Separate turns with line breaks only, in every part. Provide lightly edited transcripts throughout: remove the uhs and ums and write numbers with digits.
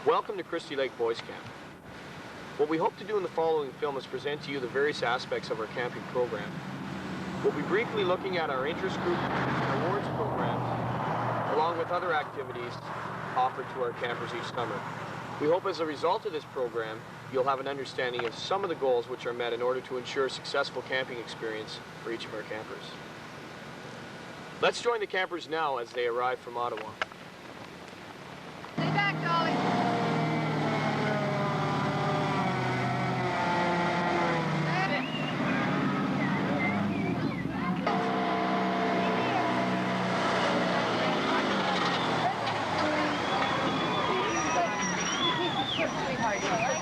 Welcome to Christie Lake Boys Camp. What we hope to do in the following film is present to you the various aspects of our camping program. We'll be briefly looking at our interest group and awards programs, along with other activities offered to our campers each summer. We hope as a result of this program, you'll have an understanding of some of the goals which are met in order to ensure a successful camping experience for each of our campers. Let's join the campers now as they arrive from Ottawa.
Stay back, Dolly.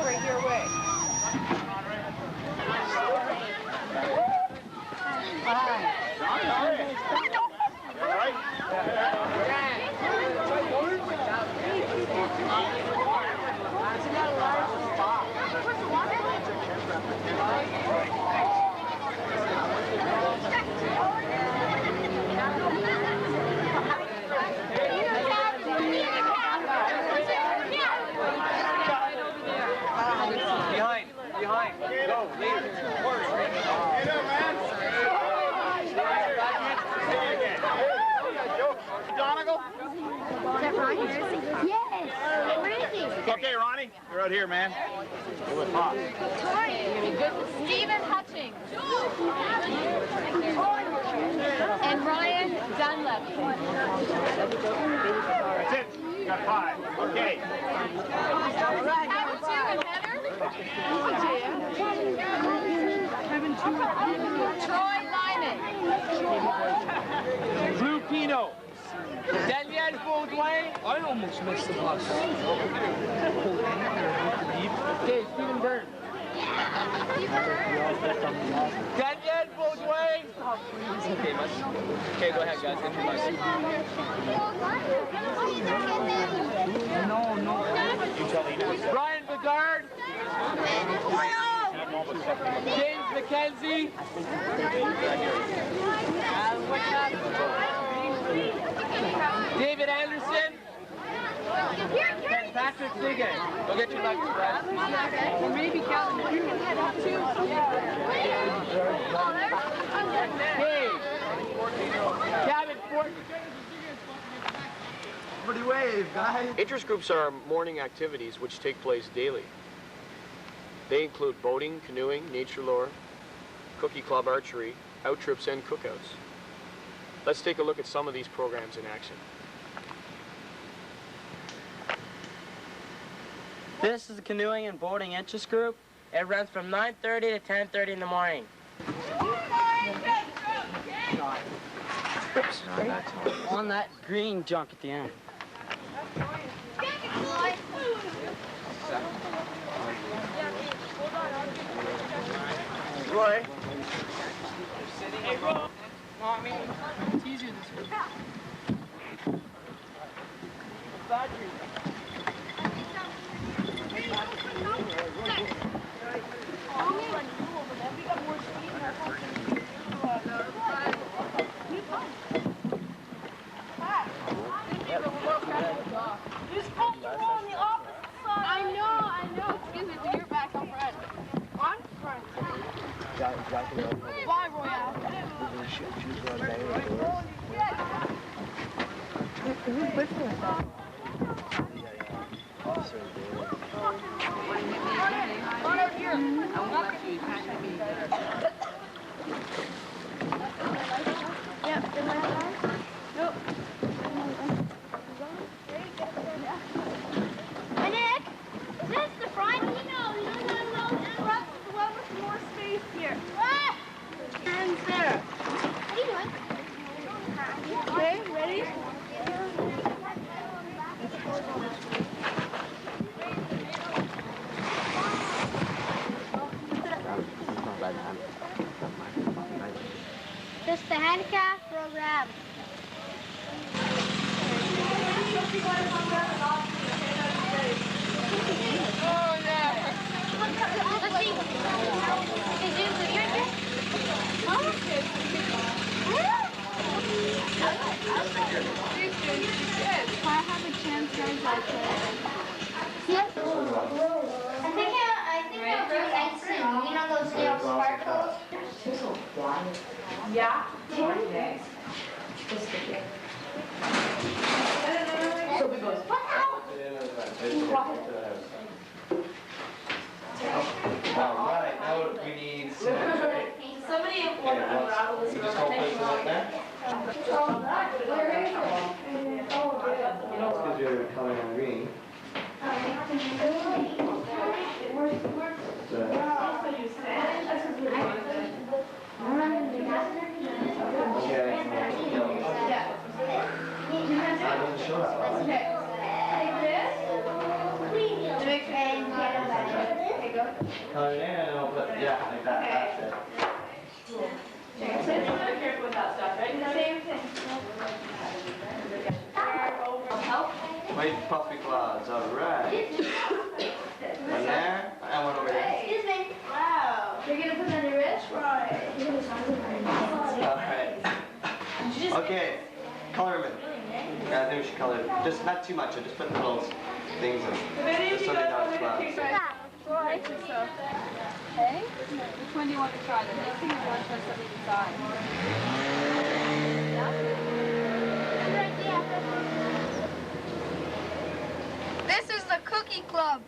Right your way.
Behind. Go, lead. Donegal?
Is that Ronnie? Yes. Where is he?
Okay, Ronnie, you're out here, man. You're with Hawk.
Stephen Hutchings. And Ryan Dunlap.
That's it. You got 5. Okay.
Having 2 and Heather. Troy Lyman.
Blue Pino. Daniel Baudouin.
I almost missed the bus.
Okay, Stephen Byrne. Daniel Baudouin. Okay, bud. Okay, go ahead, guys. Get your Brian Bedard. James McKenzie. David Anderson. And Patrick Sigan. Go get your luggage, Brad.
Or maybe Calvin. You can head up too.
Hey. Cabin 14.
Pretty wave, guys.
Interest groups are morning activities which take place daily. They include boating, canoeing, nature lore, cookie club archery, out trips, and cookouts. Let's take a look at some of these programs in action.
This is the canoeing and boating interest group. It runs from 9:30 to 10:30 in the morning. On that green junk at the end. Roy.
Hey, Roy. No, I mean, it's easier this way.
You're supposed to go on the opposite side. I know. Excuse me, but you're back up front. I'm front. Bye, Royale. Who's with you? Come out here. I won't let you catch me. Yep, in my car? Nope.
Hey, Nick, is this the front? No. That's the one with more space here. Ah! And Sarah. How you doing? Okay, ready? This is the handicap program.
Oh, yeah.
Let's see. Is you the drinker? If I have a chance, guys, I'll play. Yeah. sparkles. Yeah.
Alright, now we need cement, right?
Somebody
Okay, you just hold this like that? Because you're coloring on green. Doesn't show that well. Color it in and then we'll put, yeah, like that, that's it.
Careful with that stuff, right?
Same thing.
White puffy clouds, alright. One there, and one over there.
Excuse me. Wow. You're gonna put that on your wrist? Right.
Alright. Okay, color them in. Yeah, I think we should color it. Just not too much, just put the little things in. Just so they know it's clouds.
Okay. Which one do you want to try? The mixing or one try something inside?
This is the Cookie Club.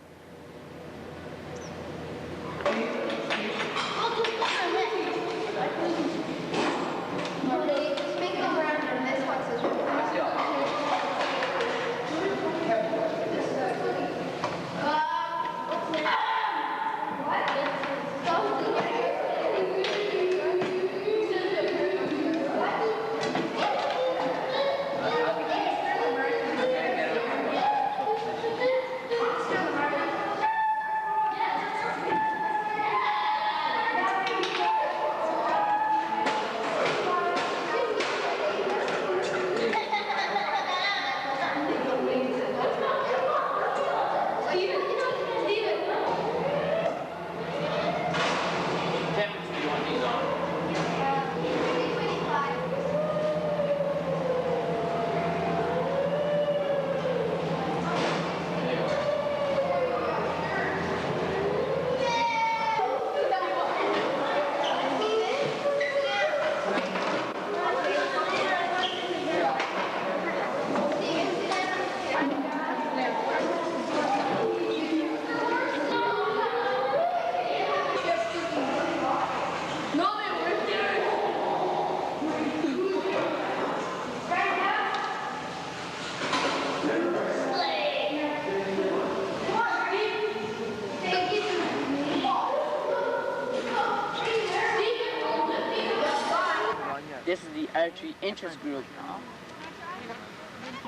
This is the archery interest group.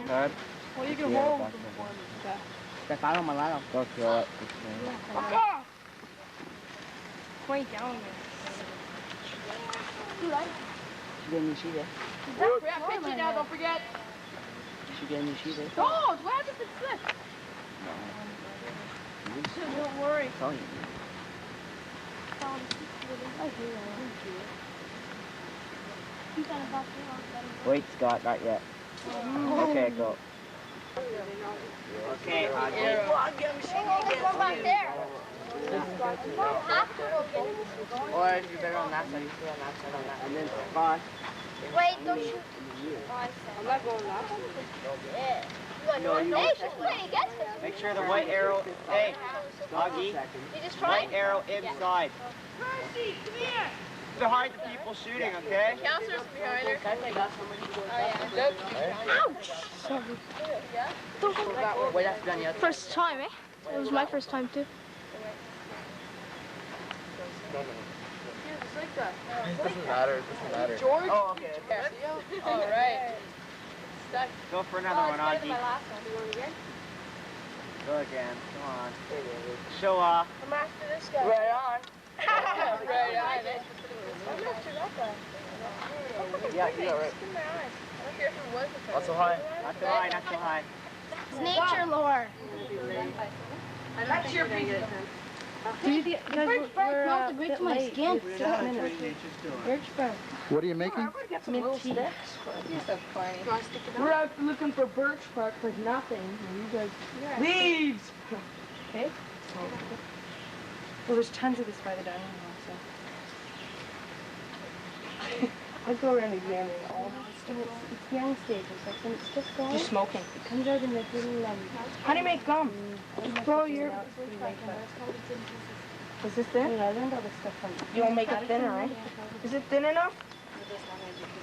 Dad?
Well, you can hold them.
Preparo malado.
Go throw it.
Fuck off! Point down there.
She get a new sheet there.
Grab pitch it now, don't forget.
She get a new sheet there.
Don't! What happens if it slips? Don't worry.
Oh, yeah. Wait, Scott, not yet. Okay, go. Okay,
Go back there.
or if you're better on that side, you stay on that side on that. And then bye.
Wait, don't shoot.
I'm not going last.
Hey, she's playing against us.
Make sure the white arrow, hey, Augie,
You just
white
trying?
arrow inside.
Percy, come here!
Behind the people shooting, okay?
Counselor's behind her.
Ouch!
Wait, that's done yet.
First time, eh? It was my first time, too.
Just like that.
It doesn't matter, it doesn't matter.
George?
Oh, okay.
All right. Stuck.
Go for another one, Augie.
last one. You want again?
Go again, come on. Show off.
I'm after this guy.
Right on.
Right on.
I'm after that guy.
Yeah, you got right.
I don't care if it was a
Not so high. Not so high, not so high.
It's nature lore.
That's your piece.
Birch bark melted right to my skin. Birch bark.
What are you making?
Mint tea.
We're out looking for birch bark, but nothing. You guys, leaves. Okay. Well, there's tons of this by the dining hall. So.
I go around examining all the stuff. It's young stages, like when it's just going.
You're smoking.
It comes out in the little
How do you make gum?
just blow your.
Is this thin?
I learned all this stuff from.
You won't make it thinner, right? Is it thin enough?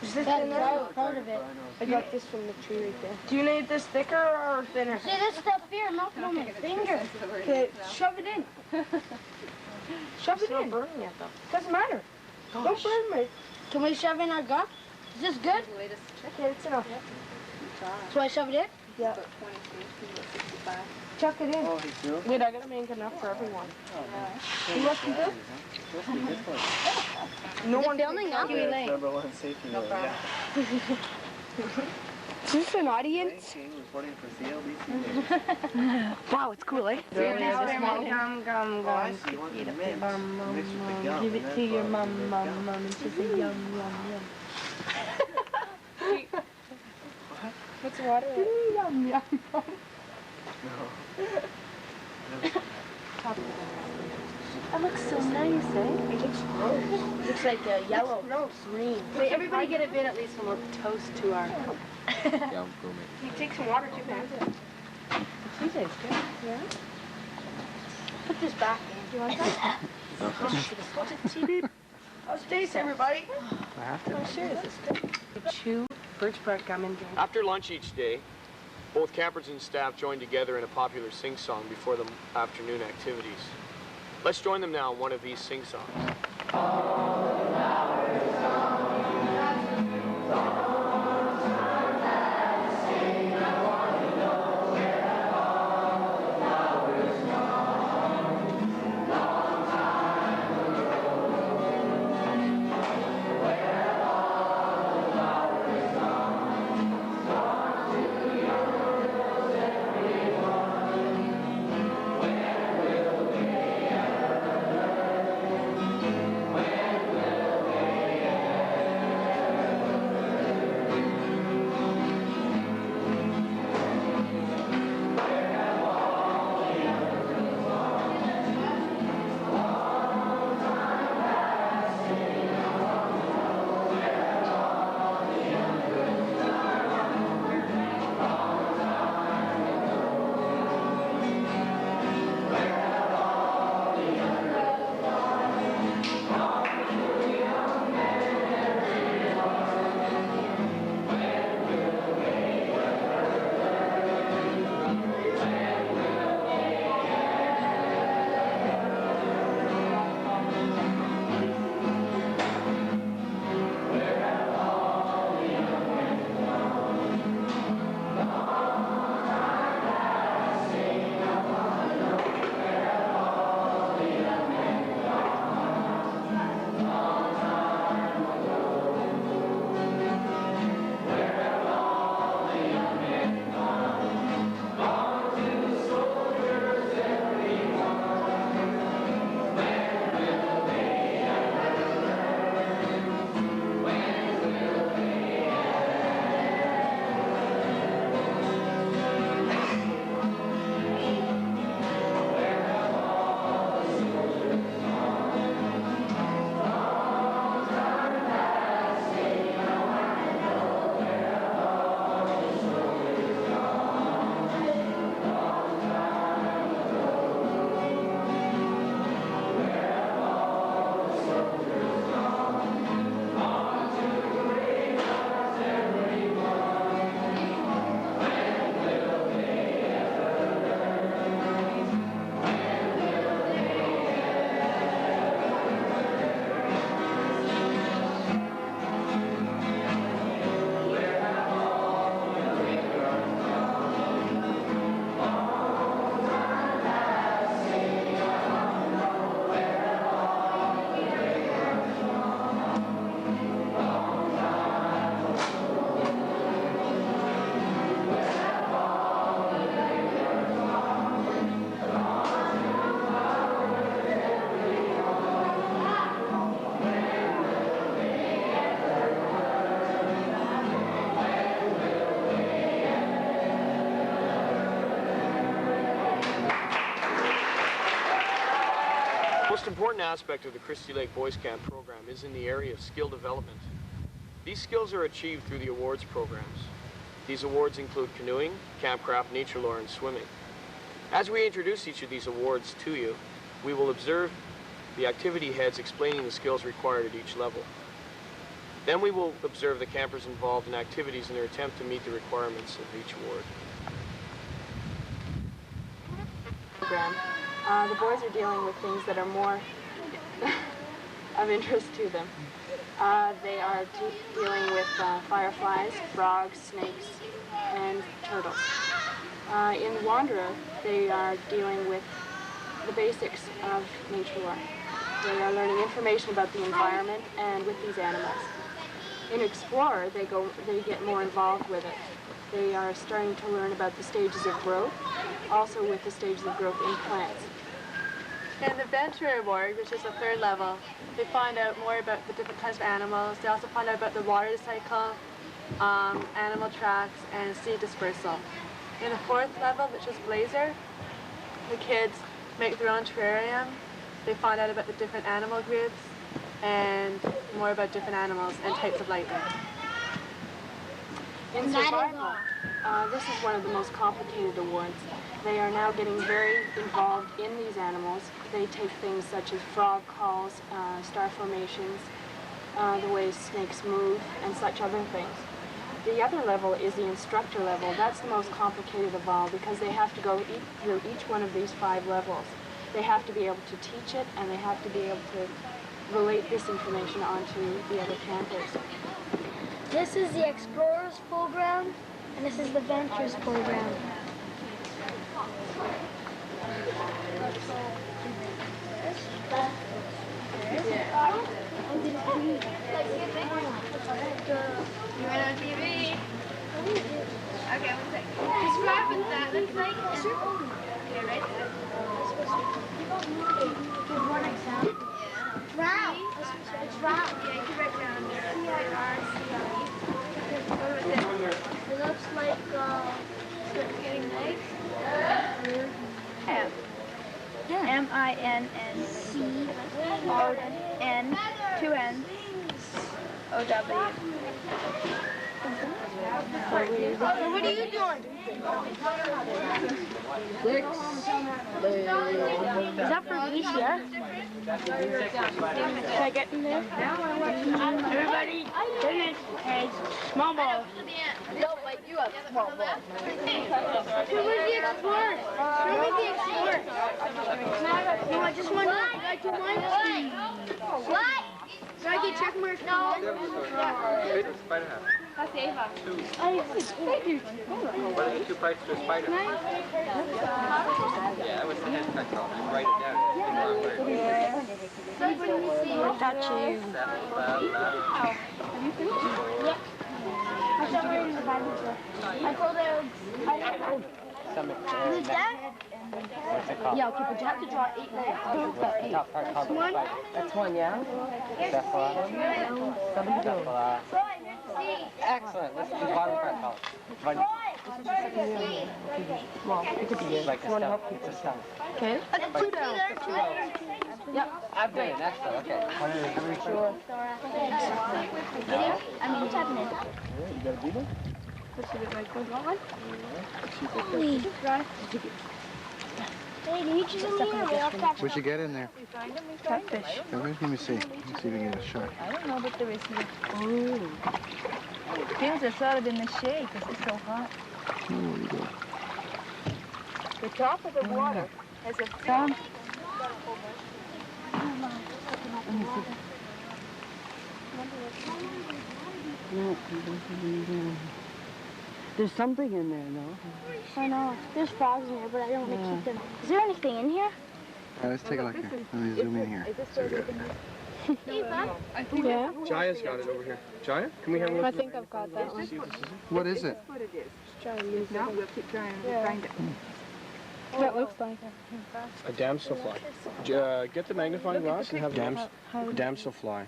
Is this thin enough?
Part of it. I got this from the tree right there.
Do you need this thicker or thinner?
See this stuff here, melting on my finger.
Okay, shove it in. Shove it in.
Burning yet, though.
Doesn't matter. Don't burn me.
Can we shove in our gum? Is this good?
Yeah, it's enough.
So I shove it in?
Yeah. Chuck it in.
Wait, I gotta make enough for everyone.
You must be good.
No
Is it
one
filming now? Give me late.
Number one safety rule, yeah.
Is this an audience?
King reporting for CLBC.
Wow, it's cool, eh?
Gum, gum,
Oh, I see. You want the mint mixed with the gum.
Give
and
it to
that's
your
what
mum,
it's
mum,
got.
mum, and she said yum, yum, yum.
What's the water?
Yum, yum.
No.
That looks so nice, eh? It looks gross. It looks like a yellow, green. Wait, everybody get a bit at least and we'll toast to our...
Yeah, go
You take some water too, man. She tastes good. Yeah? Put this back in. Do you want that? How's it taste, everybody?
I have to.
Oh, sure, this is good. Chew birch bark gum and drink.
After lunch each day, both campers and staff join together in a popular sing-song before the afternoon activities. Let's join them now in one of these sing-songs. most important aspect of the Christie Lake Boys Camp program is in the area of skill development. These skills are achieved through the awards programs. These awards include canoeing, campcraft, nature lore, and swimming. As we introduce each of these awards to you, we will observe the activity heads explaining the skills required at each level. Then we will observe the campers involved in activities in their attempt to meet the requirements of each award.
The boys are dealing with things that are more of interest to them. They are dealing with fireflies, frogs, snakes, and turtles. In Wanderer, they are dealing with the basics of nature lore. They are learning information about the environment and with these animals. In Explorer, they get more involved with it. They are starting to learn about the stages of growth, also with the stages of growth in plants.
In the Venture Award, which is the third level, they find out more about the different types of animals. They also find out about the water cycle, animal tracks, and seed dispersal. In the fourth level, which is Blazer, the kids make their own terrarium. They find out about the different animal groups and more about different animals and types of lightning.
In Survival, this is one of the most complicated awards. They are now getting very involved in these animals. They take things such as frog calls, star formations, the way snakes move, and such other things. The other level is the instructor level. That's the most complicated of all because they have to go through each one of these 5 levels. They have to be able to teach it, and they have to be able to relate this information onto the other campers.
This is the Explorers program, and this is the Ventures program.
You went on TV? Okay, one second. Describe what that looks like. Okay, right there.
Give one example.
Yeah.
Round. It's round.
Yeah, you can write down C-I-R-C-L-E.
It looks like
Getting legs.
M. M-I-N-N-C O-N 2 N O-W.
So what are you doing?
Is that for VCR? Should I get in there? Everybody, finish. Hey, small ball.
No, wait, you have small ball.
Show me the Explorer. Show me the Explorer. No, I just want to What? Do I get check marks? No.
That's Ava.
What are the 2 prices for a spider? Yeah, what's the head cut called? You write it down.
Touch you.
Have you finished?
Yep. I told her I don't know. Who's that?
What's it called?
Yeah, okay, but you have to draw 8 legs.
Top part called the spider.
That's one, yeah?
Cephala. Excellent. Let's do the bottom part called.
Well, it could be good.
Like the stump. It's a stump.
Okay.
Two down.
Yep.
I've done it. Excellent. Okay.
Sure.
I mean, what's happening?
You got a beetle?
Hey, do you choose me or I'll catch
What'd you get in there?
Catfish.
Let me see. Let me see if we can get a shot.
I don't know what there is here. Oh. Things are sort of in the shade because it's so hot.
Oh, there you go.
The top of the water has a
Tom?
There's something in there, no?
I know. There's frogs in here, but I don't want to keep them. Is there anything in here?
All right, let's take a look here. Let me zoom in here.
Eva?
Yeah.
Jaya's got it over here. Jaya, can we have a look?
I think I've got that one.
What is it?
What it is.
Try to use
No,
it.
we'll keep trying to
Yeah.
find it.
That looks like
A damselfly. Get the magnifying glass and have damselfly.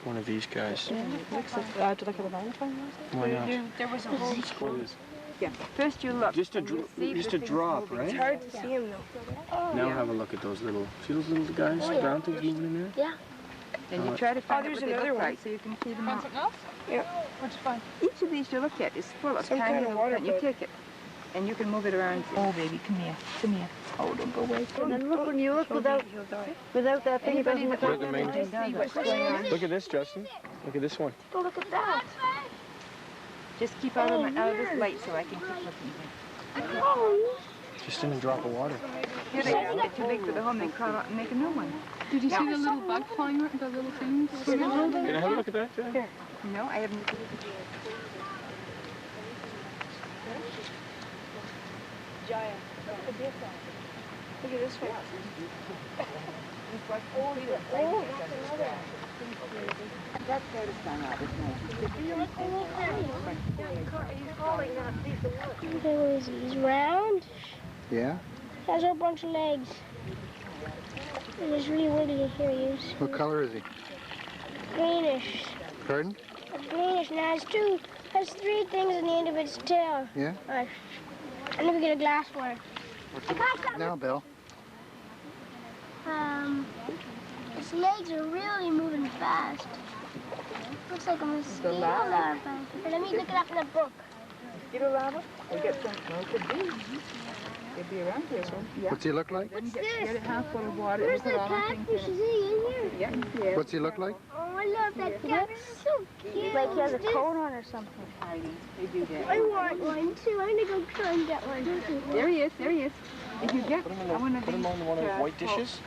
One of these guys.
to look at the magnifying glass?
Why not?
There was a whole school.
Yeah. First you look.
Just a drop,
moving.
right?
It's hard to see them though.
Now have a look at those little, see those little guys, brown things moving in there?
Yeah. Then you try to find out what they look like so you can see them out.
Something else?
Yeah.
What'd you find?
Each of these you look at is full of tiny little things. You take it and you can move it around. Oh, baby, come here. Come here. Oh, don't go away.
And then look, when you look without that thing, it doesn't look like
Look at this, Justin. Look at this one.
Look at that.
Just keep out of this light so I can keep looking here.
Just in a drop of water.
Here they are. Get too big for the home, they crawl out and make a new one.
Did you see the little bug flying around, the little things?
Can I have a look at that, Jen?
Here. No, I haven't.
Giant. Look at this one.
He's round.
Yeah?
Has a bunch of legs. And he's really wiggly. Here he is.
What color is he?
Greenish.
Pardon?
Greenish. Now has three things on the end of its tail.
Yeah?
Alright. I never get a glass one.
Now, Bill.
Its legs are really moving fast. Looks like a mosquito larva. Let me look it up in a book.
Mosquito larva? I get some. No, it could be. It'd be around here. Yeah.
What's he look like?
Then get it half full of water.
Where's
and
the
put all the
catfish?
things
Is
in
he
it.
in here?
Yeah, yeah.
What's he look like?
Oh, I love that catfish. It's so cute. Like he has a coat on or something.
They do that.
I want one too. I'm gonna go try and get one.
There he is. There he is. If you get,
Put him on one of those white dishes.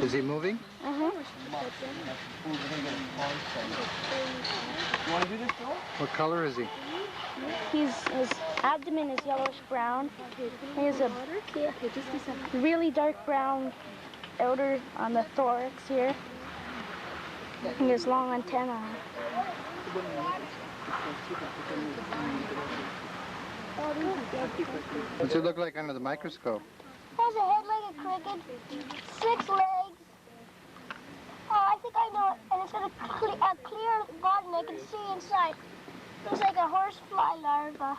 Is he moving?
Uh-huh.
You want to do this, Joel?
What color is he?
His abdomen is yellowish brown. He has a really dark brown outer on the thorax here. And he has long antennae.
What's he look like under the microscope?
Has a head like a cricket, 6 legs. I think I know it. And it's got a clear body and I can see inside. Looks like a horsefly larva.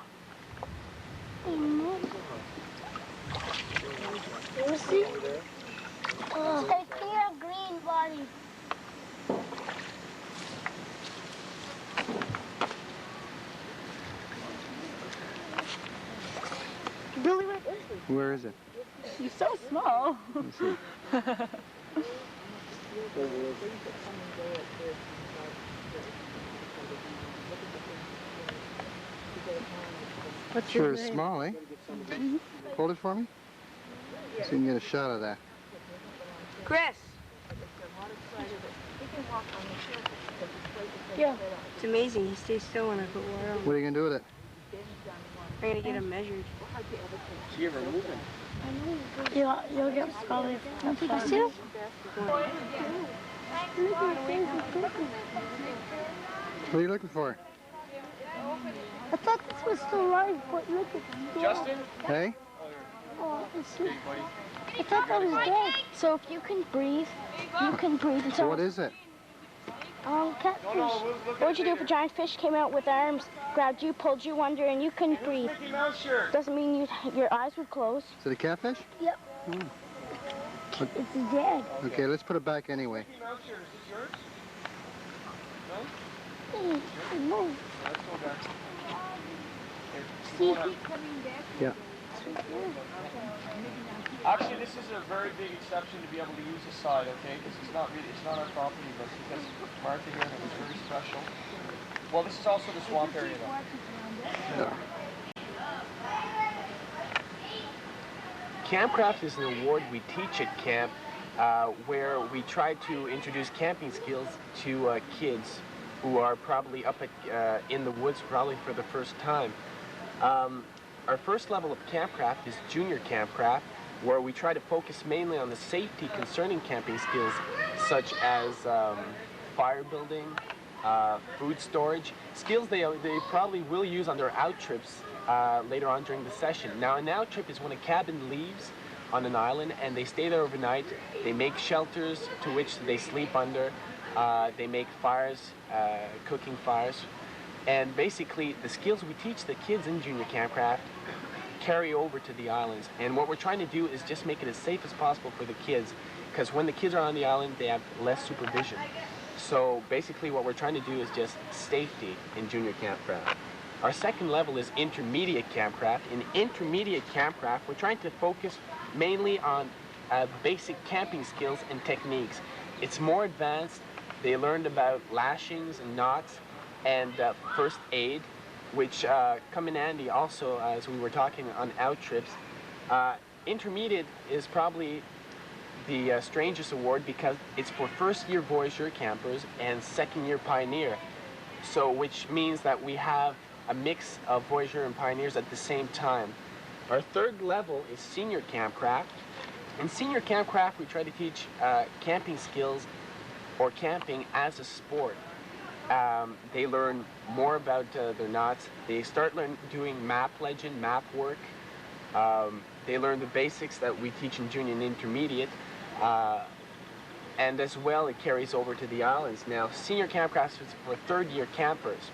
You see? It's got a clear green body. Billy, where is he?
Where is it?
He's so small.
Let's see.
What's
Sure
his
is
name?
small, eh? Hold it for me. So you can get a shot of that.
Chris.
Yeah. It's amazing. He stays still when I put water on.
What are you gonna do with it?
I'm gonna get him measured.
Is he ever moving?
You'll get scholarly. You see him?
What are you looking for?
I thought this was still live, but look at
Justin?
Hey?
Oh, I thought that was dead. So if you can breathe, you can breathe.
So what is it?
Catfish. What would you do if a giant fish came out with arms, grabbed you, pulled you under, and you couldn't breathe? Doesn't mean your eyes would close.
Is it a catfish?
Yep.
Hmm.
It's dead.
Okay, let's put it back anyway.
No. See?
Yeah.
Actually, this is a very big exception to be able to use this side, okay? Because it's not our property, but because Martha here, and it was very special. Well, this is also the swamp area, though.
Yeah.
Campcraft is an award we teach at camp where we try to introduce camping skills to kids who are probably up at, in the woods probably for the first time. Our first level of campcraft is junior campcraft, where we try to focus mainly on the safety concerning camping skills such as fire building, food storage, skills they probably will use on their out trips later on during the session. Now, an out trip is when a cabin leaves on an island and they stay there overnight. They make shelters to which they sleep under. They make fires, cooking fires.
And basically, the skills we teach the kids in junior campcraft carry over to the islands. And what we're trying to do is just make it as safe as possible for the kids, because when the kids are on the island, they have less supervision. So basically what we're trying to do is just safety in junior campcraft. Our second level is intermediate campcraft. In intermediate campcraft, we're trying to focus mainly on basic camping skills and techniques. It's more advanced. They learned about lashings and knots and first aid, which come in handy also as we were talking on out trips. Intermediate is probably the strangest award because it's for first-year voyageur campers and second-year pioneer. So which means that we have a mix of voyageur and pioneers at the same time. Our third level is senior campcraft. In senior campcraft, we try to teach camping skills or camping as a sport. They learn more about their knots. They start doing map legend, map work. They learn the basics that we teach in junior and intermediate. And as well, it carries over to the islands. Now, senior campcraft is for third-year campers.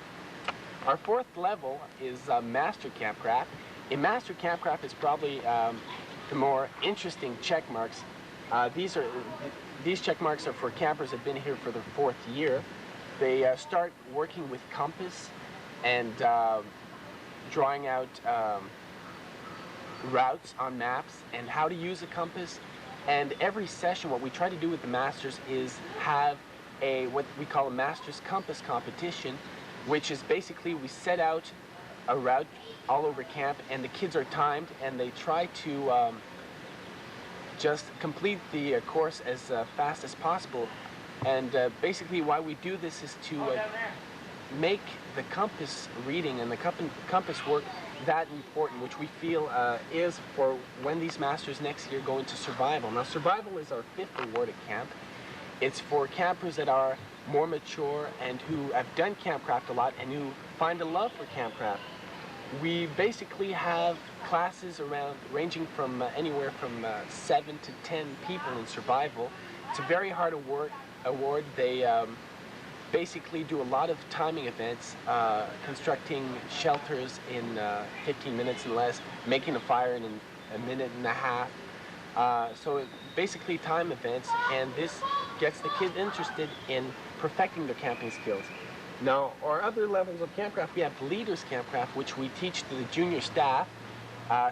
Our fourth level is master campcraft. In master campcraft is probably the more interesting check marks. These check marks are for campers that have been here for their fourth year. They start working with compass and drawing out routes on maps and how to use a compass. And every session, what we try to do with the masters is have what we call a master's compass competition, which is basically we set out a route all over camp and the kids are timed and they try to just complete the course as fast as possible. And basically why we do this is to make the compass reading and the compass work that important, which we feel is for when these masters next year go into survival. Now, survival is our fifth award at camp. It's for campers that are more mature and who have done campcraft a lot and who find a love for campcraft. We basically have classes around ranging from anywhere from 7 to 10 people in survival. It's a very hard award. They basically do a lot of timing events, constructing shelters in 15 minutes and less, making a fire in a minute and a half. So basically time events, and this gets the kids interested in perfecting their camping skills. Now, our other levels of campcraft, we have leaders campcraft, which we teach to the junior staff,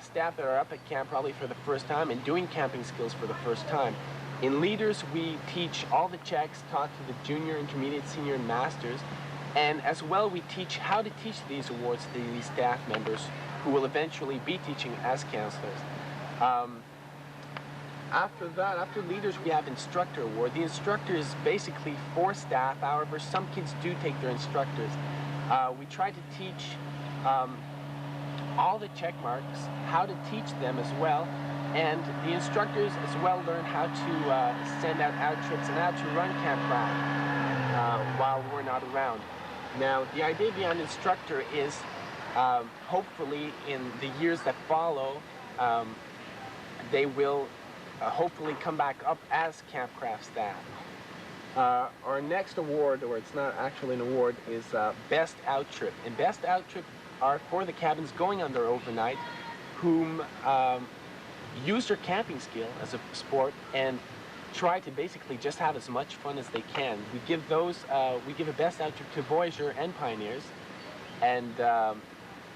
staff that are up at camp probably for the first time and doing camping skills for the first time. In leaders, we teach all the checks taught to the junior, intermediate, senior, and masters. And as well, we teach how to teach these awards to these staff members who will eventually be teaching as counselors. After that, after leaders, we have instructor award. The instructor is basically for staff. However, some kids do take their instructors. We try to teach all the check marks, how to teach them as well. And the instructors as well learn how to send out trips and how to run campcraft while we're not around. Now, the idea behind instructor is hopefully in the years that follow, they will hopefully come back up as campcraft staff. Our next award, or it's not actually an award, is Best Out Trip. And Best Out Trip are for the cabins going on their overnight whom use their camping skill as a sport and try to basically just have as much fun as they can. We give a Best Out Trip to voyageur and pioneers, and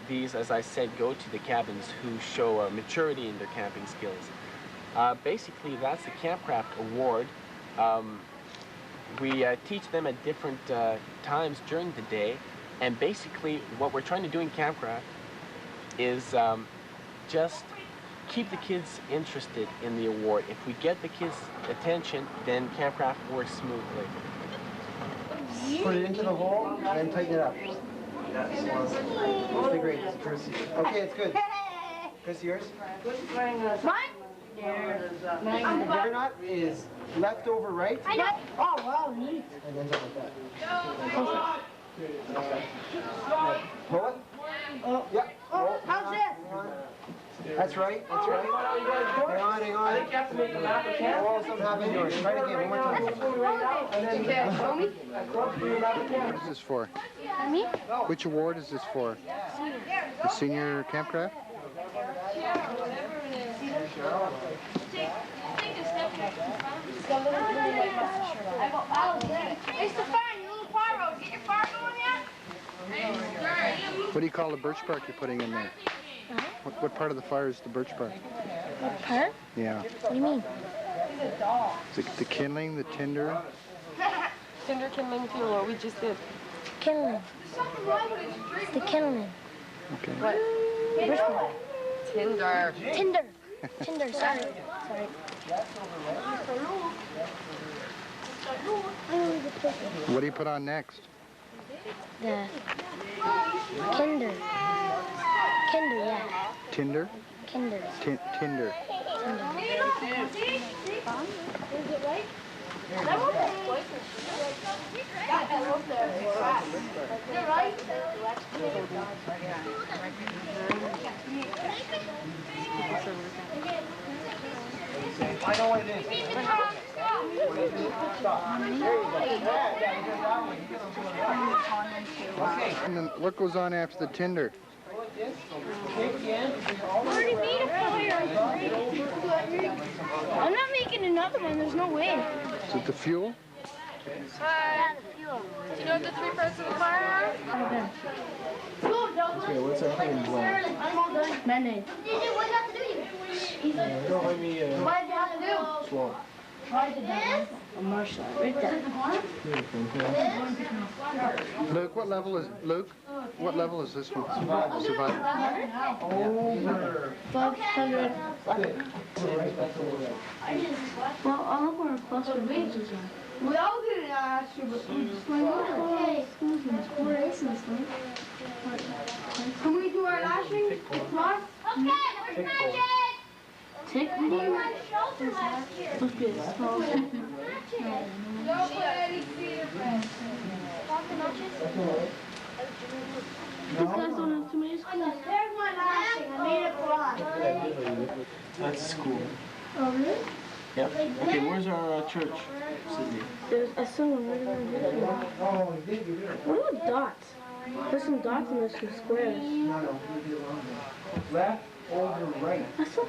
these, as I said, go to the cabins who show maturity in their camping skills. Basically, that's the Campcraft Award. We teach them at different times during the day, and basically what we're trying to do in Campcraft is just keep the kids interested in the award. If we get the kids' attention, then Campcraft works smoothly.
Put it into the hole and tighten it up. That's great, Chrissy. Okay, it's good. Chris, yours?
Mine?
The knot is left over right.
I know. Oh, wow, neat.
And ends up like that. Pull it.
Oh.
Yeah.
Oh, how's this?
That's right. That's right. Hang on. I think you have to make the map of camp. Oh, something happened yours. Try it again. One more time.
Show me.
What's this for?
Me?
Which award is this for? The senior campcraft?
Hey, Stefan, you little pyro, get your fire going yet?
What do you call the birch bark you're putting in there? What part of the fire is the birch bark?
What part?
Yeah.
What do you mean?
The kindling, the tinder?
Tinder kindling fuel, what we just did.
Kindling. It's the kindling.
Okay.
What?
Which one?
Tinder.
Tinder. Tinder, sorry.
What do you put on next?
The Kinder. Kinder, yeah.
Tinder?
Kinder.
Tinder.
I know what it is.
And then what goes on after the tinder?
Already made a fire. I'm not making another one. There's no way.
Is it the fuel?
Yeah, the fuel.
Do you know what the 3 parts of the fire are?
Okay, what's our thing?
I'm all done. Mayonnaise.
Don't let me,
What did you have to do?
swallow.
A marshmallow. Right there.
Luke, what level is this one? Survival.
500. Well, I'll look where close to wages are.
We all did it last year, but
Excuse me, 4 aces, right?
can we do our lashing? Tomorrow?
Okay, Tick? Must be a small tick. These guys don't have too many schools.
There's my lashing. I made it broad.
That's school.
Oh, really?
Yep. Okay, where's our church, Sydney?
There's a song right around here. What about dots? There's some dots and there's some squares.
Left, over, right.
I saw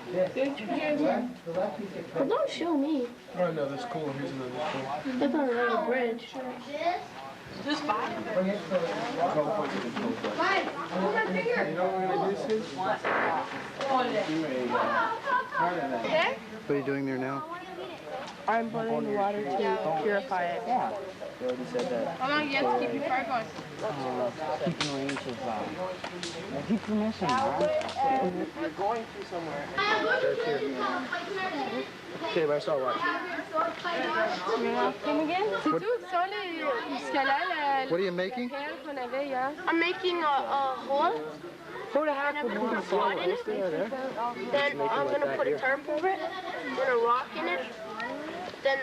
Well, don't show me.
Oh, another school. Here's another school.
I thought I was a bridge.
Just 5.
Bring it to
Mine, hold my finger.
You know what it is?
What are you doing there now?
I'm boiling the water to purify it.
Yeah. You already said that.
How long do you have to keep your fire going?
Keeping range of, keep permission, right?
You're going to somewhere.
Okay, but I saw what?
Come again? C'est tout ça, jusqu'à-là,
What are you making?
perle qu'on avait hier.
I'm making a hole.
Pour le hack,
I'm gonna put a rod in it. Then I'm gonna put a tarp over it. Put a rock in it. Then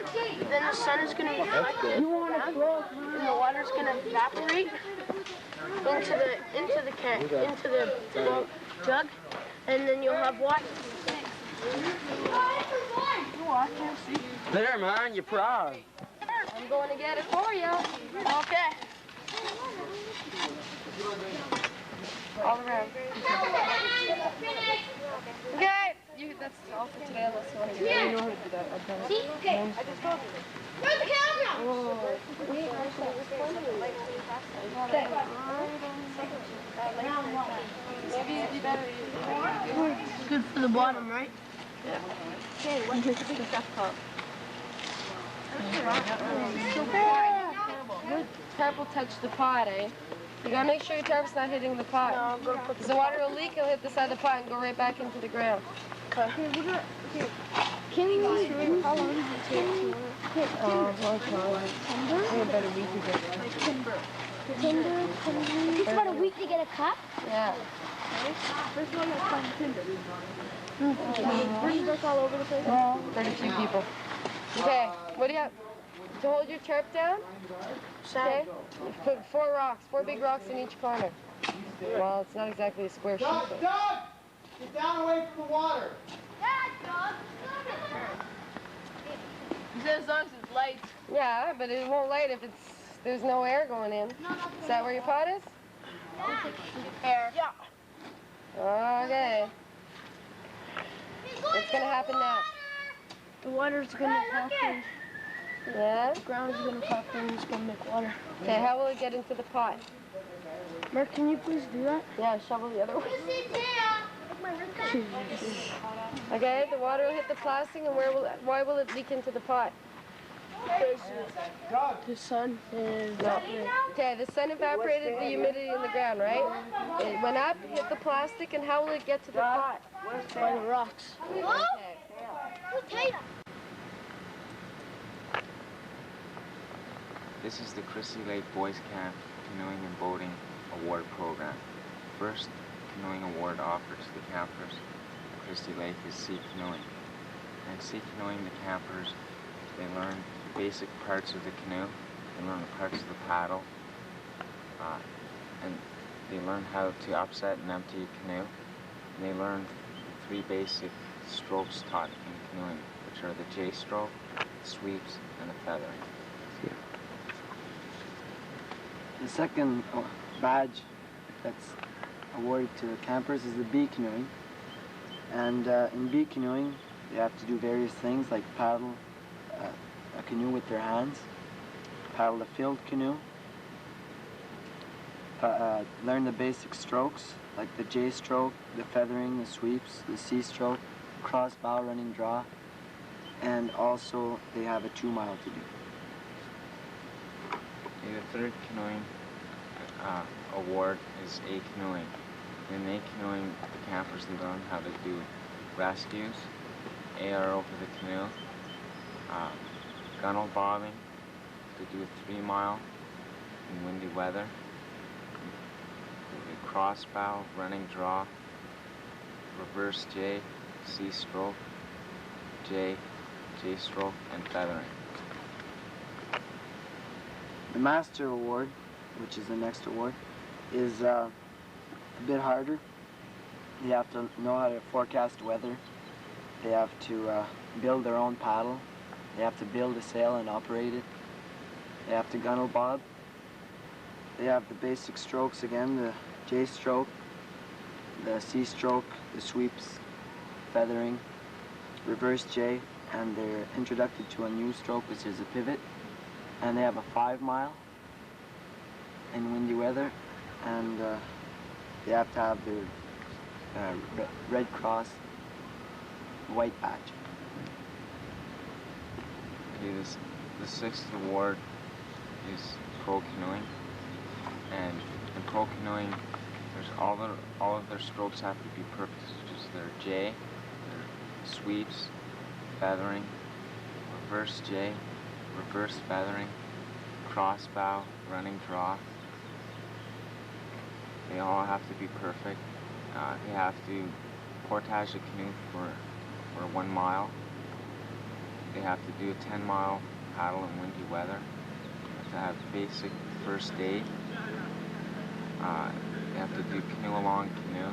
the sun is gonna reflect it. And the water's gonna evaporate into the jug, and then you'll have water.
There, man, you're proud.
I'm going to get it for you.
Okay.
All around. Okay. That's all for today, unless you want to get it. You know how to do that. I've done it.
See? Okay. I just told you. Where's the camera?
Maybe it'd be better.
Good for the bottom, right?
Okay, what's the big stuff called? Your tarp will touch the pot, eh? You gotta make sure your tarp's not hitting the pot.
No, I'm gonna put
Because the water will leak, it'll hit the side of the pot and go right back into the ground.
Okay.
Can you how long does it take to
Oh, long time. About a week ago.
Tinder. It's about a week to get a cup?
Yeah.
First one that's on Tinder. Birds all over the place.
Quite a few people. Okay, what do you have? To hold your tarp down? Okay. Put 4 rocks, 4 big rocks in each corner. Well, it's not exactly a square sheet.
Doug!
But...
Doug! Get down away from the water.
He said as long as it's light. Yeah, but it won't light if it's
there's no air going in. Is that where your pot is?
Air.
Yeah. Okay. It's gonna happen now.
The water's gonna pop in.
Yeah?
The ground's gonna pop in and it's gonna make water.
Okay, how will it get into the pot?
Mark, can you please do that?
Yeah, shovel the other way. Okay, the water will hit the plastic, and why will it leak into the pot?
The sun is
Okay, the sun evaporated the humidity in the ground, right? It went up, hit the plastic, and how will it get to the pot?
by the rocks.
Okay.
This is the Christie Lake Boys Camp Canoeing and Boating Award Program. First canoeing award offered to the campers at Christie Lake is sea canoeing. And sea canoeing, the campers, they learn the basic parts of the canoe, they learn the parts of the paddle, and they learn how to upset and empty a canoe. And they learn the 3 basic strokes taught in canoeing, which are the J stroke, sweeps, and the feathering.
The second badge that's awarded to the campers is the bee canoeing. And in bee canoeing, they have to do various things like paddle a canoe with their hands, paddle a filled canoe, learn the basic strokes like the J stroke, the feathering, the sweeps, the C stroke, cross bow running draw, and also they have a 2-mile to do.
The third canoeing award is A canoeing. In A canoeing, the campers, they learn how to do rescues, AR over the canoe, gunnel bobbing, to do a 3-mile in windy weather, the cross bow, running draw, reverse J, C stroke, J, J stroke, and feathering.
The Master Award, which is the next award, is a bit harder. They have to know how to forecast weather. They have to build their own paddle. They have to build a sail and operate it. They have to gunnel bob. They have the basic strokes again, the J stroke, the C stroke, the sweeps, feathering, reverse J, and they're introduced to a new stroke, which is a pivot. And they have a 5-mile in windy weather, and they have to have their Red Cross white badge.
Okay, the 6th award is pro canoeing, and in pro canoeing, there's all of their strokes have to be perfect, such as their J, their sweeps, feathering, reverse J, reverse feathering, cross bow, running draw. They all have to be perfect. They have to portage a canoe for 1 mile. They have to do a 10-mile paddle in windy weather. They have to have basic first aid. They have to do canoe along canoe.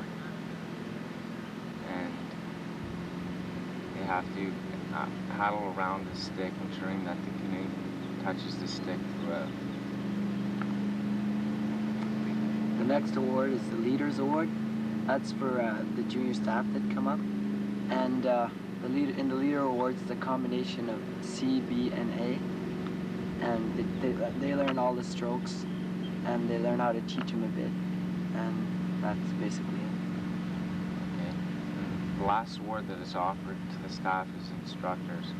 And they have to paddle around the stick, ensuring that the canoe touches the stick throughout.
The next award is the Leaders Award. That's for the junior staff that come up. And in the Leader Awards is a combination of C, B, and A. And they learn all the strokes, and they learn how to teach them a bit. And that's basically it.
Okay. And the last award that is offered to the staff is instructors.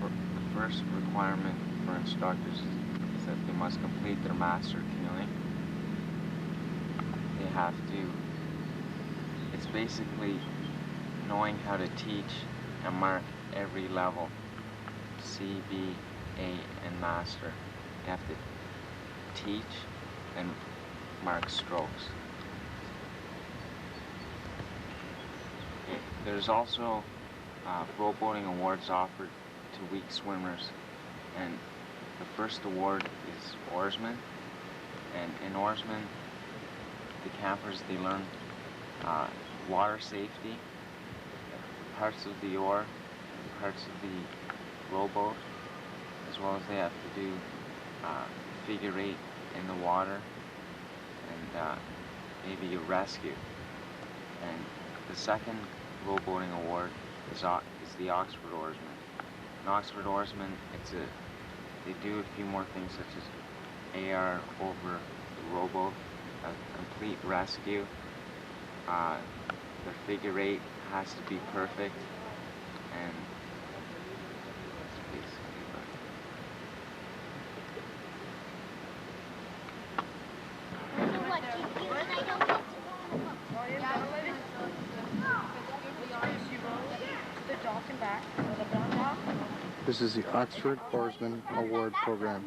The first requirement for instructors is that they must complete their master canoeing. They have to, it's basically knowing how to teach and mark every level, C, B, A, and master. You have to teach and mark strokes. There's also rowboating awards offered to weak swimmers, and the first award is oarsmen. And in oarsmen, the campers, they learn water safety, parts of the oar, parts of the rowboat, as well as they have to do figure eight in the water, and maybe you rescue. And the second rowboating award is the Oxford Oarsman. An Oxford Oarsman, they do a few more things such as AR over the rowboat, a complete rescue. The figure eight has to be perfect, and that's basically about it.
This is the Oxford Oarsman Award Program.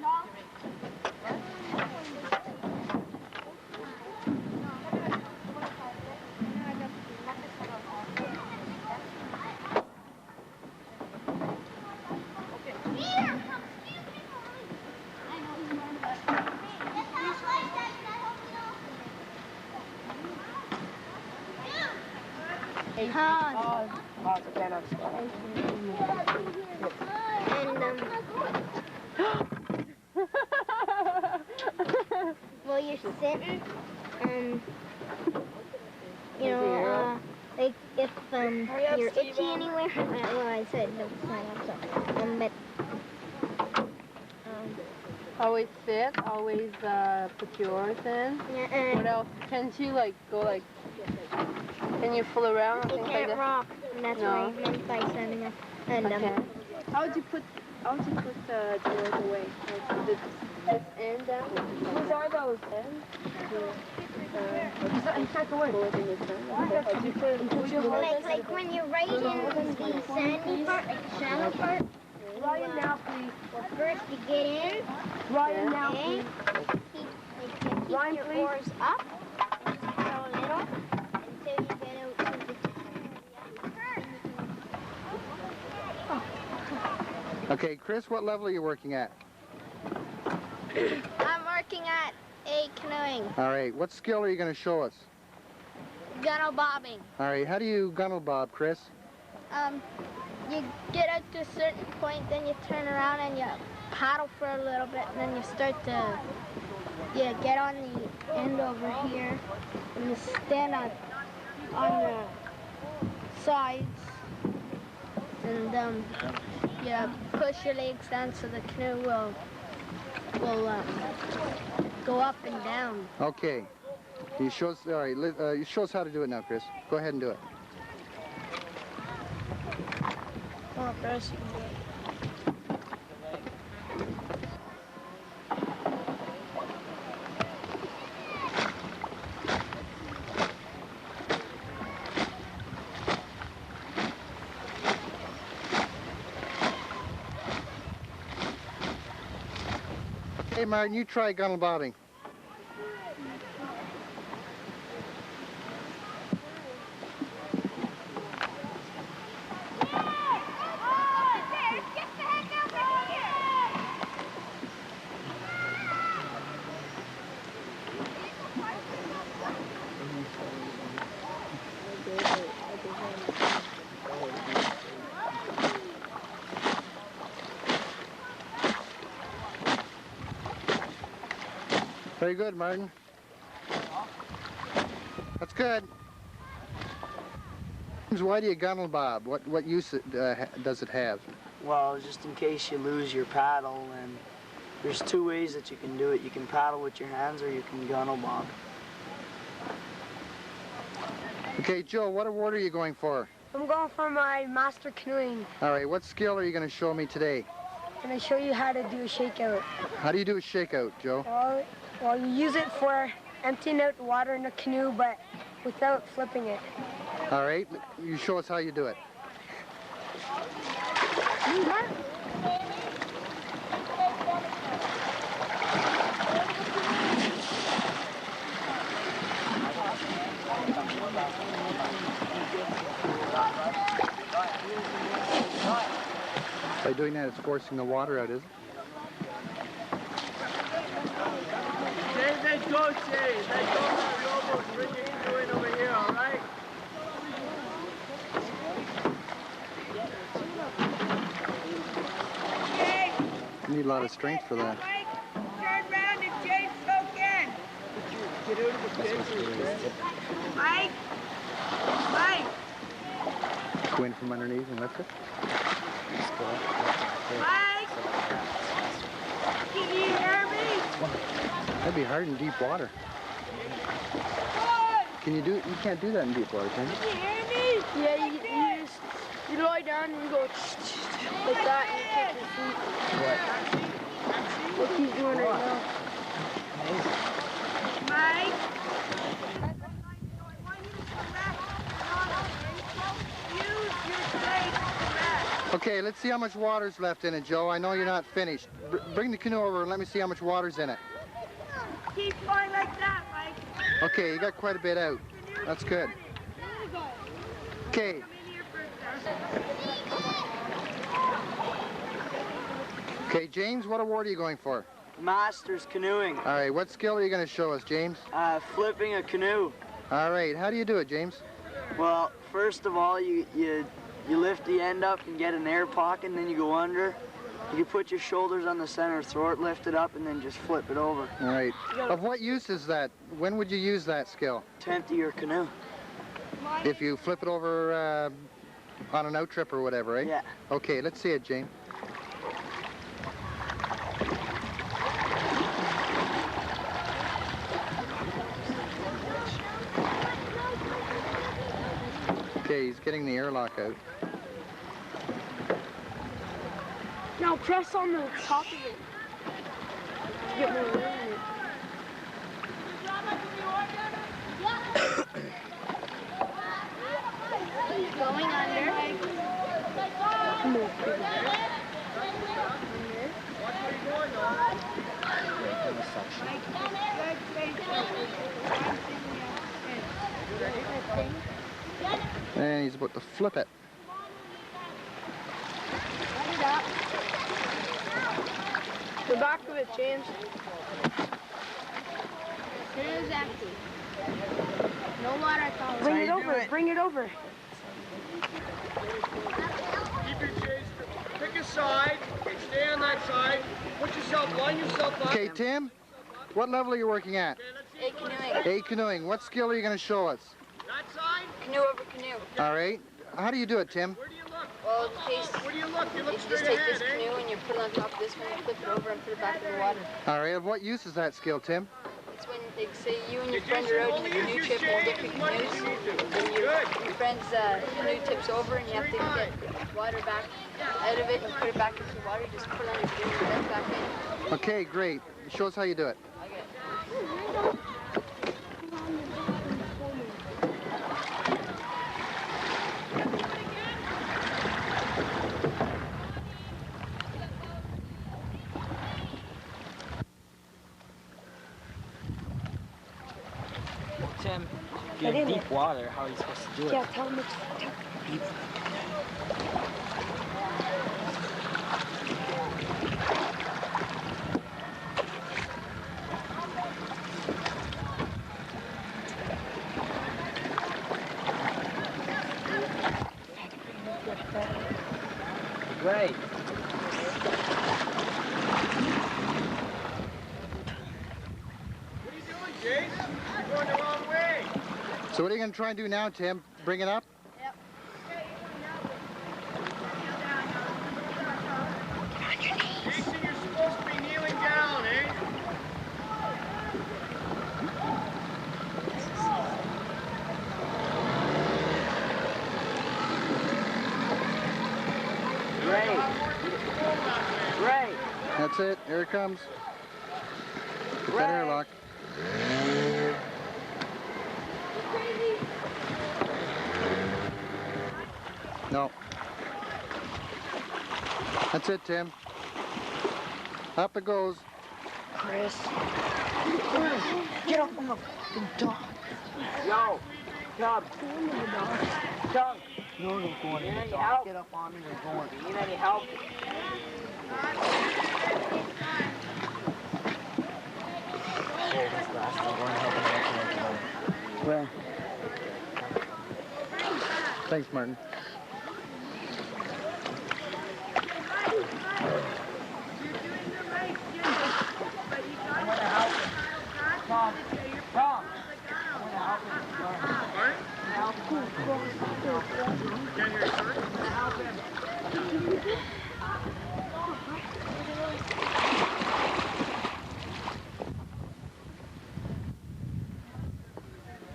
Well, you're sitting, and you know, like if you're itchy anywhere. Well, I said no, but
always sit. Always put yours in.
Yeah.
What else? Can't you like go like? Can you fool around?
You can't rock, and that's what I meant by standing up. And
okay. How would you put the doors away? Like this end down? Whose are those?
Like when you're right in the sandy part, like the shallow part.
Ryan now, please.
Well, first you get in.
Ryan now,
okay?
please.
Keep
Ryan,
your
please.
oars up. And just throw a little until you get out to the
Okay, Chris, what level are you working at?
I'm working at A canoeing.
All right, what skill are you going to show us?
Gunnel bobbing.
All right, how do you gunnel bob, Chris?
You get out to a certain point, then you turn around and you paddle for a little bit, and then you start to get on the end over here, and you stand on the sides, and you push your legs down so the canoe will go up and down.
Okay. You show us, all right, you show us how to do it now, Chris. Go ahead and do it.
Well, first you can do it.
Hey, Martin, you try gunnel bobbing. Very good, Martin. That's good. Why do you gunnel bob? What use does it have?
Well, just in case you lose your paddle, and there's two ways that you can do it. You can paddle with your hands, or you can gunnel bob.
Okay, Joe, what award are you going for?
I'm going for my master canoeing.
All right, what skill are you going to show me today?
I'm going to show you how to do a shakeout.
How do you do a shakeout, Joe?
Well, you use it for emptying out the water in the canoe, but without flipping it.
All right, you show us how you do it. By doing that, it's forcing the water out, is it?
Let go, Jay. Let go of the rowboat. Bring your canoe in over here, all right?
You need a lot of strength for that.
Turn around
Mike! Mike!
Go in from underneath and lift it.
Mike! Can you hear me?
That'd be hard in deep water. Can you do it? You can't do that in deep water, can you?
Can you hear me?
Yeah, you lie down and you go like that and you kick your feet. What he's doing right now.
Mike?
Okay, let's see how much water's left in it, Joe. I know you're not finished. Bring the canoe over and let me see how much water's in it.
Keep going like that, Mike.
Okay, you got quite a bit out. That's good. Okay. Okay, James, what award are you going for?
Masters canoeing.
All right, what skill are you going to show us, James?
Flipping a canoe.
All right, how do you do it, James?
Well, first of all, you lift the end up and get an air pocket, and then you go under. You put your shoulders on the center throat, lift it up, and then just flip it over.
All right. Of what use is that? When would you use that skill?
To empty your canoe.
If you flip it over on an out trip or whatever, right?
Yeah.
Okay, let's see it, James. Okay, he's getting the airlock out.
Now press on the top of it. Get more room in it.
Going under.
Move.
And he's about to flip it.
The back of it, James.
It is empty. No water at all.
Bring it over. Bring it over.
Keep your chase. Pick a side. Okay, stay on that side. Put yourself, line yourself up.
Okay, Tim, what level are you working at?
A canoeing.
A canoeing. What skill are you going to show us?
That side?
Canoe over canoe.
All right. How do you do it, Tim?
Where do you look?
Well, in case
Where do you look? You look
you just
straight
take
ahead,
this canoe and you put it on top of this one, you flip it over and put it back in the water.
All right. Of what use is that skill, Tim?
It's when, like, say you and your friend are out in the canoe trip and different canoes, and your friend's canoe tips over and you have to get water back out of it and put it back into the water. You just put it on your canoe and let back in.
Okay, great. Show us how you do it.
Tim, you're in deep water. How are you supposed to do it?
Yeah, tell him it's deep.
Great.
So what are you going to try and do now, Tim? Bring it up?
Yep.
Jason, you're supposed to be kneeling down, eh?
Right.
That's it. Here it comes. Get that airlock. No. That's it, Tim. Up it goes.
Chris. Get up on the fucking dock.
Yo, Chub. Chub.
No, no, go on.
Need any help?
Get up on me and go on.
Need any help?
Where?
Thanks, Martin.
Tom.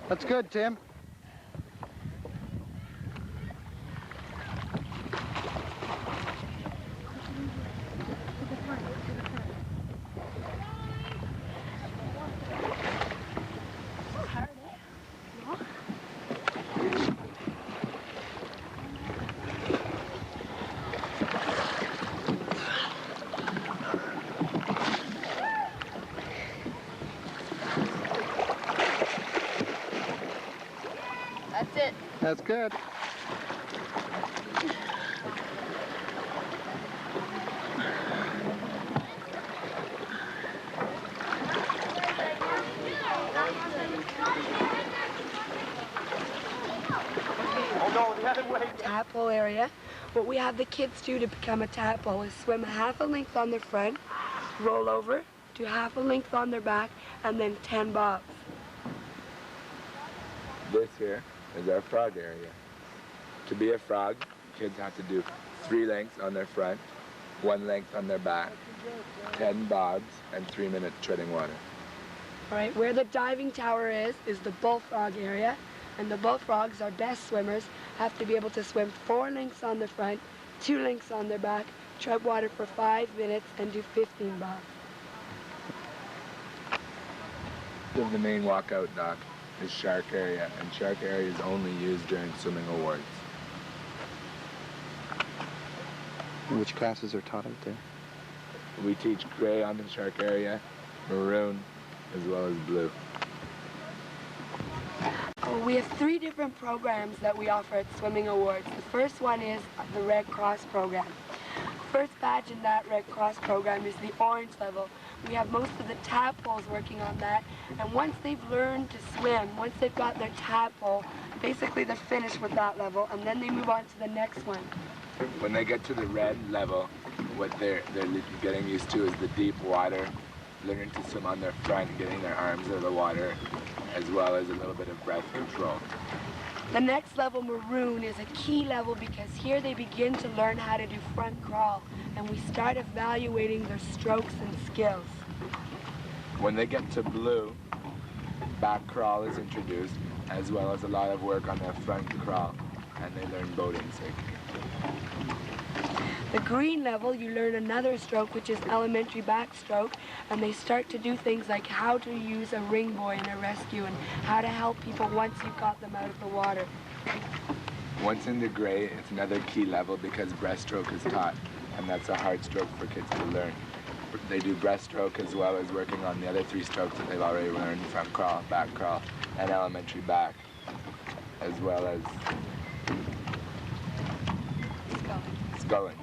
That's good, Tim.
That's it.
That's good.
Tadpole area. What we have the kids do to become a tadpole is swim half a length on their front, roll over, do half a length on their back, and then 10 bobs.
This here is our frog area. To be a frog, kids have to do 3 lengths on their front, 1 length on their back, 10 bobs, and 3 minutes treading water.
All right, where the diving tower is the bullfrog area, and the bullfrogs, our best swimmers, have to be able to swim 4 lengths on their front, 2 lengths on their back, tread water for 5 minutes, and do 15 bobs.
The main walkout dock is shark area, and shark area is only used during swimming awards.
Which classes are taught out there?
We teach gray on the shark area, maroon, as well as blue.
We have 3 different programs that we offer at Swimming Awards. The first one is the Red Cross program. First badge in that Red Cross program is the orange level. We have most of the tadpoles working on that, and once they've learned to swim, once they've got their tadpole, basically they're finished with that level, and then they move on to the next one.
When they get to the red level, what they're getting used to is the deep water, learning to swim on their front, getting their arms out of the water, as well as a little bit of breath control.
The next level, maroon, is a key level because here they begin to learn how to do front crawl, and we start evaluating their strokes and skills.
When they get to blue, back crawl is introduced, as well as a lot of work on their front crawl, and they learn boating safety.
The green level, you learn another stroke, which is elementary backstroke, and they start to do things like how to use a ring buoy in a rescue and how to help people once you've got them out of the water.
Once in the gray, it's another key level because breaststroke is taught, and that's a hard stroke for kids to learn. They do breaststroke as well as working on the other 3 strokes that they've already learned, front crawl, back crawl, and elementary back, as well as sculling.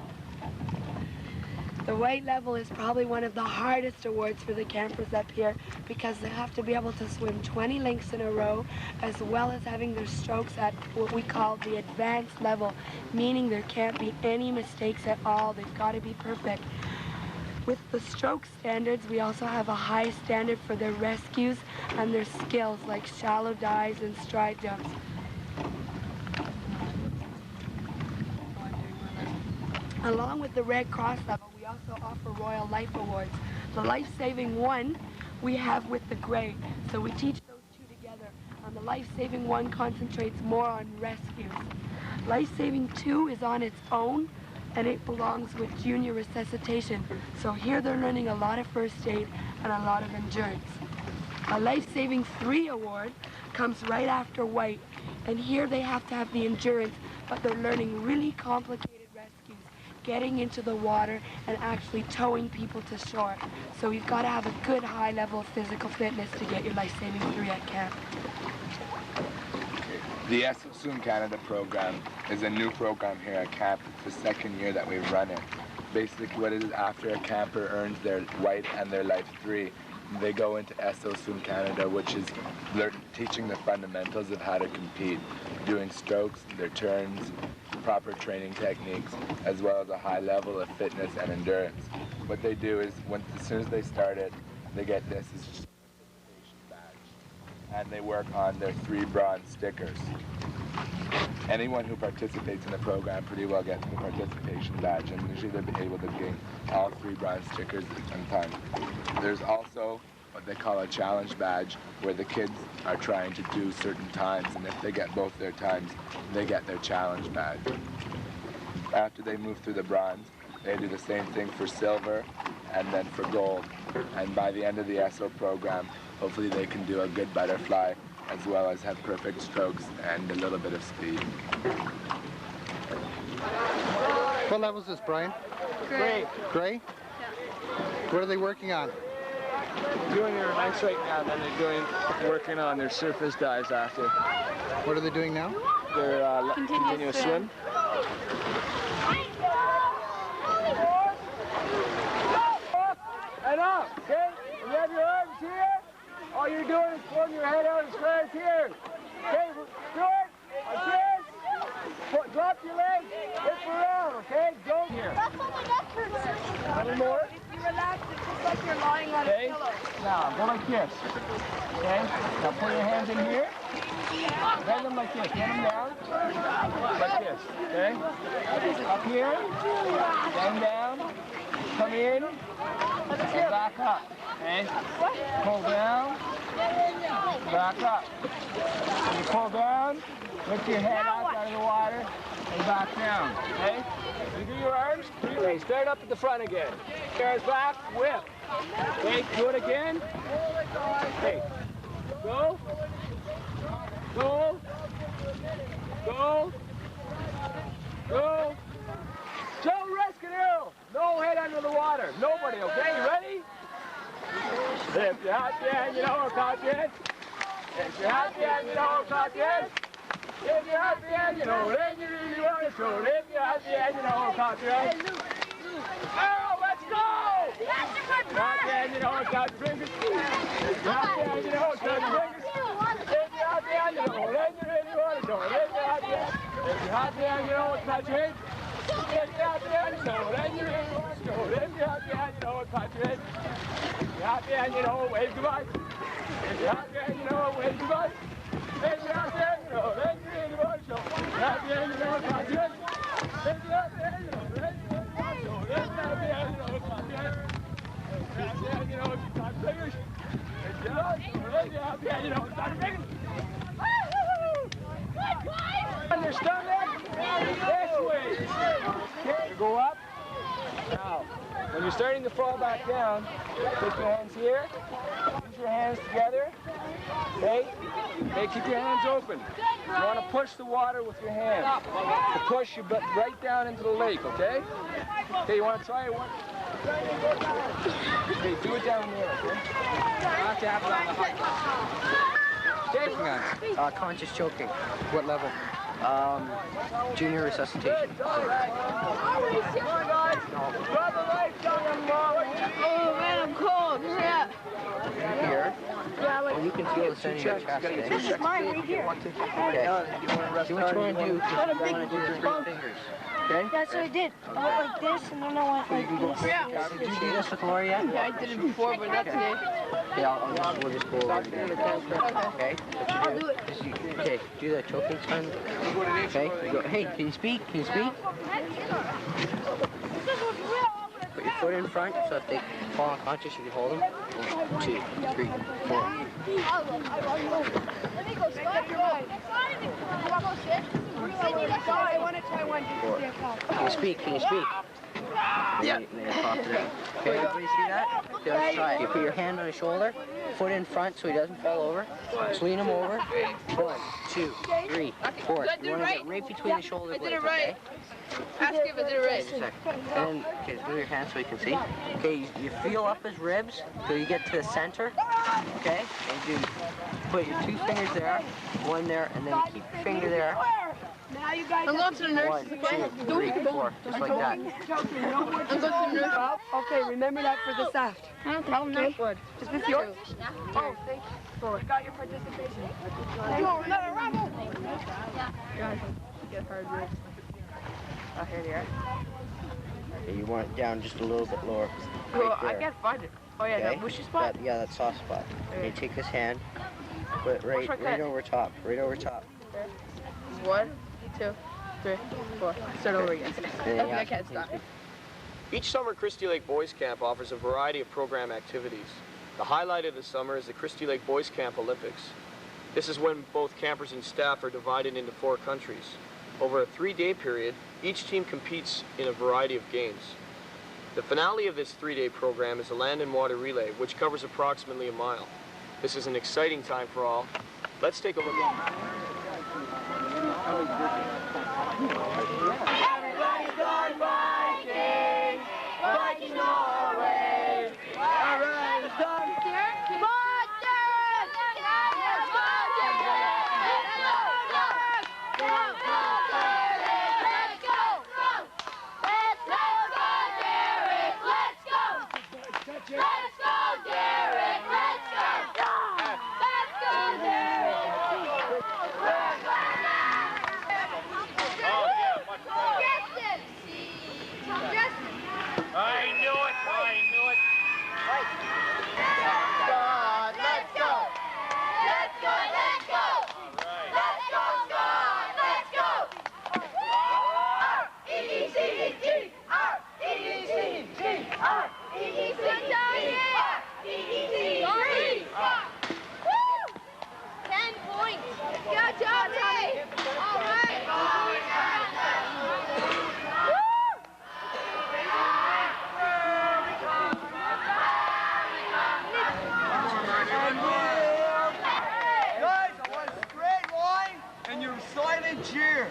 The white level is probably one of the hardest awards for the campers up here because they have to be able to swim 20 lengths in a row as well as having their strokes at what we call the advanced level, meaning there can't be any mistakes at all. They've got to be perfect. With the stroke standards, we also have a high standard for their rescues and their skills like shallow dives and stride jumps. Along with the Red Cross level, we also offer Royal Life Awards. The Life-Saving 1 we have with the gray, so we teach those 2 together. And the Life-Saving 1 concentrates more on rescues. Life-Saving 2 is on its own, and it belongs with junior resuscitation. So here they're learning a lot of first aid and a lot of endurance. A Life-Saving 3 award comes right after white, and here they have to have the endurance, but they're learning really complicated rescues, getting into the water and actually towing people to shore. So you've got to have a good high level of physical fitness to get your Life-Saving 3 at camp.
The SO Canada program is a new program here at camp. It's the 2nd year that we've run it. Basically what it is, after a camper earns their white and their Life 3, they go into SO Canada, which is teaching the fundamentals of how to compete, doing strokes, their turns, proper training techniques, as well as a high level of fitness and endurance. What they do is, as soon as they start it, they get this as just a participation badge, and they work on their 3 bronze stickers. anyone who participates in the program pretty well gets the participation badge, and usually they're able to gain all 3 bronze stickers at some time. There's also what they call a challenge badge, where the kids are trying to do certain times, and if they get both their times, they get their challenge badge. After they move through the bronze, they do the same thing for silver and then for gold. And by the end of the ESO program, hopefully they can do a good butterfly as well as have perfect strokes and a little bit of speed.
What level is this, Brian?
Gray.
Gray?
Yeah.
What are they working on?
Doing their ice right now, then they're working on their surface dives after.
What are they doing now?
They're continuous swim. And up, okay? You have your arms here. All you're doing is pulling your head out as far as here. Okay, do it. Like this. Drop your legs. Lift around, okay? Go here.
That's what my neck hurts.
A little more.
If you relax, it's just like you're lying on a pillow.
Now, go like this. Okay? Now put your hands in here. Bend them like this. Bend them down. Like this. Okay? Up here. Bend down. Come in. And back up. Okay? Pull down. Back up. When you pull down, lift your head up out of the water and back down. Okay? You do your arms. Okay, start up at the front again. Stairs back, whip. Okay, do it again. Okay. Go. Go. Go. Go. Joe Rescue! No head under the water. Nobody, okay? You ready? If you're happy and you know about it. If you're happy and you know about it. If you're happy and you know, then you really want to show. If you're happy and you know about it. Oh, let's go! Happy and you know about fingers. If you're happy and you know about fingers. If you're happy and you know, then you really want to show. If you're happy and you know about it. If you're happy and you know, then you really want to show. If you're happy and you know about it. If you're happy and you know, wave goodbye. If you're happy and you know, wave goodbye. If you're happy and you know, then you really want to show. Happy and you know about it. If you're happy and you know, then you really want to show. If you're happy and you know about it. If you're happy and you know about fingers. If you're happy and you know about fingers. On your stomach, this way. Okay, go up. Now, when you're starting to fall back down, take your hands here. Use your hands together. Okay? Okay, keep your hands open. You want to push the water with your hands. To push your butt right down into the lake, okay? Okay, you want to try it one? Okay, do it down there, okay? You have to have it on the height.
Working on?
Conscious choking.
What level?
Junior resuscitation.
Oh
man, I'm cold. Hurry up.
Here. Well, you can feel the center of your chest.
This is mine right here.
Okay. See what you want to do. You want to do your 3 fingers. Okay?
That's what I did. I went like this, and then I went like this.
Did you do this with Laura yet?
Yeah, I did it before, but not today.
Okay, we'll just go over it again. Okay?
I'll do it.
Okay, do the choking sign. Okay? You go, hey, can you speak? Can you speak? Put your foot in front, so if they fall unconscious, you can hold them. 1, 2, 3, 4.
Let me go start.
I want to try one just to see how.
Can you speak? Can you speak? Yeah. Okay, everybody see that? Okay, let's try it. You put your hand on his shoulder, foot in front so he doesn't fall over. Just lean him over. 1, 2, 3, 4. You want to get right between the shoulder blades, okay?
Ask if I did it right.
Just a sec. And then, okay, move your hand so you can see. Okay, you feel up his ribs till you get to the center. Okay? And you put your 2 fingers there, 1 there, and then you keep your finger there.
Now you guys.
I'm going to the nurse.
1, 2, 3, 4, just like that.
I'm going to the nurse.
Okay, remember that for the SAFT.
No problem, not good.
Is this yours? Oh, thank you. I got your participation.
Guys, get hard ribs. Oh, here they are.
Okay, you want it down just a little bit lower.
Well,
Right
I
there.
can't find it. Oh, yeah, that bushy spot?
Yeah, that soft spot. And you take this hand, put it right over top, right over top.
What? 2, 3, 4. Start over again. Okay, I can't stop.
Each summer, Christie Lake Boys Camp offers a variety of program activities. The highlight of the summer is the Christie Lake Boys Camp Olympics. This is when both campers and staff are divided into 4 countries. Over a 3-day period, each team competes in a variety of games. The finale of this 3-day program is a land and water relay, which covers approximately a mile. This is an exciting time for all. Let's take a look at it.
Everybody's gone Viking! Viking Norway! All right, it's done. Cheer!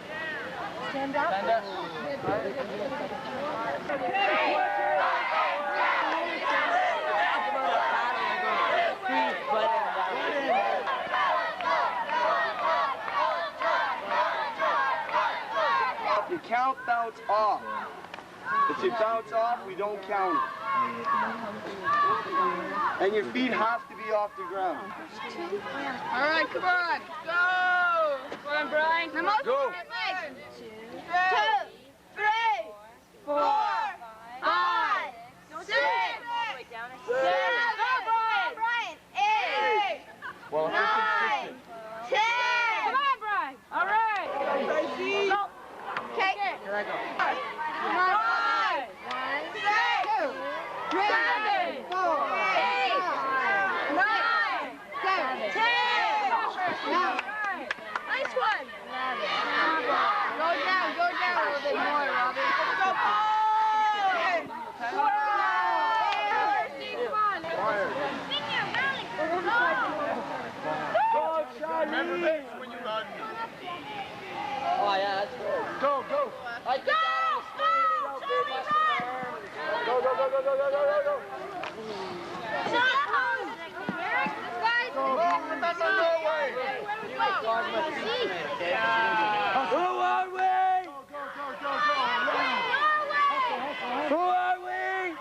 Stand up. Stand up. You count, bounce off. If you bounce off, we don't count it. And your feet have to be off the ground.
All right, come on. Go! Come on, Brian.
Go.
2, 3, 4, 5, 6, 7, Brian, 8,
Well,
9, 10.
Come on, Brian. All right.
Okay.
Here I go.
Come on. 5, 6, 7, 4, 8, 9, 10. Nice one. Go down a little bit more, Robbie. Go,
remember this when you run.
Oh, yeah, that's good.
Go, go.
I get down on the street,
Go, go, go, go, go, go, go, go. Remember Norway. Who are we? Go, go, go, go. Who are we?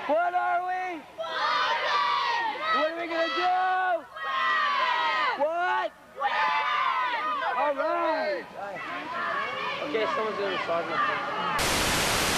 What are we? What are we going to do? What? All right.
Okay, someone's going to massage my face.